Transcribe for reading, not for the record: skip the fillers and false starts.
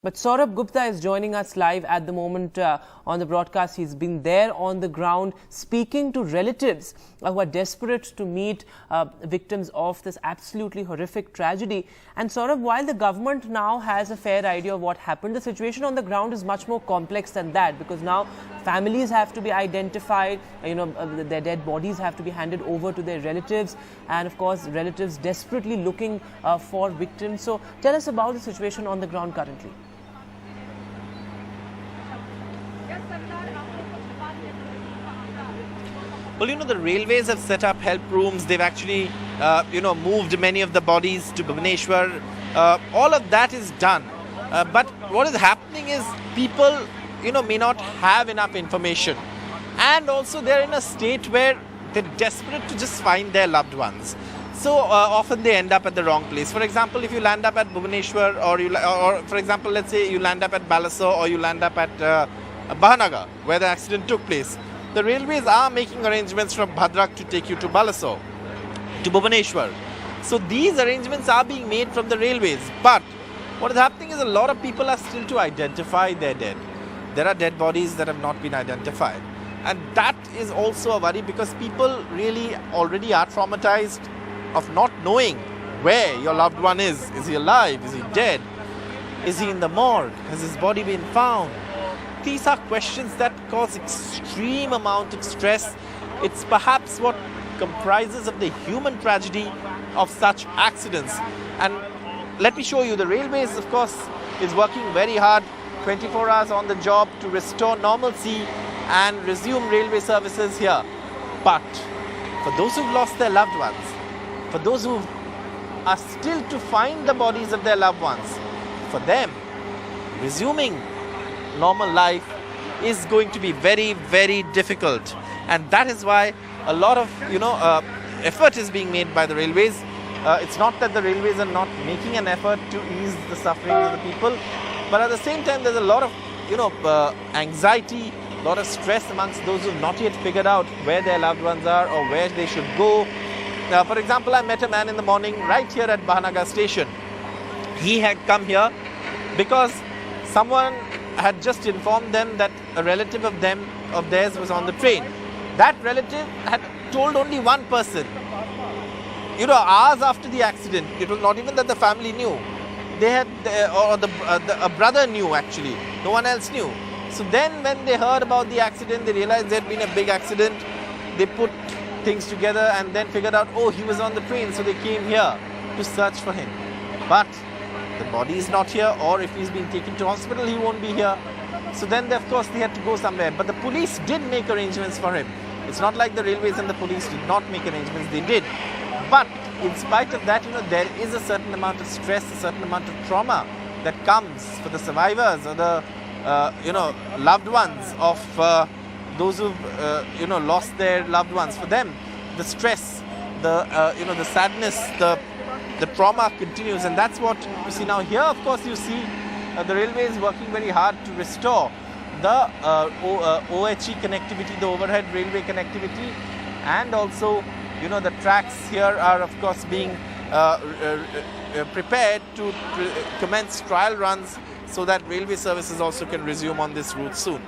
But Saurabh Gupta is joining us live at the moment on the broadcast. He's been there on the ground speaking to relatives who are desperate to meet victims of this absolutely horrific tragedy. And Saurabh, while the government now has a fair idea of what happened, the situation on the ground is much more complex than that, because now families have to be identified, their dead bodies have to be handed over to their relatives, and of course relatives desperately looking for victims. So tell us about the situation on the ground currently. Well, the railways have set up help rooms. They've actually, moved many of the bodies to Bhubaneswar. All of that is done. But what is happening is people, may not have enough information. And also they're in a state where they're desperate to just find their loved ones. So often they end up at the wrong place. For example, if you land up at Bhubaneswar, or for example, let's say you land up at Balasore, or you land up at Bahanagar, where the accident took place. The railways are making arrangements from Bhadrak to take you to Balasore, to Bhubaneswar. So these arrangements are being made from the railways. But what is happening is a lot of people are still to identify their dead. There are dead bodies that have not been identified. And that is also a worry, because people really already are traumatized of not knowing where your loved one is. Is he alive? Is he dead? Is he in the morgue? Has his body been found? These are questions that cause extreme amount of stress. It's perhaps what comprises of the human tragedy of such accidents. And let me show you, the railways, of course, is working very hard, 24 hours on the job, to restore normalcy and resume railway services here. But for those who've lost their loved ones, for those who are still to find the bodies of their loved ones, for them, resuming normal life is going to be very, very difficult. And that is why a lot of effort is being made by the railways. It's not that the railways are not making an effort to ease the suffering of the people, but at the same time there's a lot of anxiety, a lot of stress amongst those who have not yet figured out where their loved ones are or where they should go. For example, I met a man in the morning right here at Bahanagar station. He had come here because someone had just informed them that a relative of theirs was on the train. That relative had told only one person. Hours after the accident, it was not even that the family knew. They had, a brother knew actually. No one else knew. So then when they heard about the accident, they realized there had been a big accident. They put things together and then figured out, oh, he was on the train. So they came here to search for him. But the body is not here, or if he's been taken to hospital, he won't be here. So then, of course, they had to go somewhere. But the police did make arrangements for him. It's not like the railways and the police did not make arrangements. They did. But in spite of that, there is a certain amount of stress, a certain amount of trauma that comes for the survivors or the, loved ones of those who've, lost their loved ones. For them, the stress, the sadness, the trauma continues, and that's what you see now. Here, of course, you see the railway is working very hard to restore the OHE connectivity, the overhead railway connectivity, and also, the tracks here are, of course, being prepared to commence trial runs so that railway services also can resume on this route soon.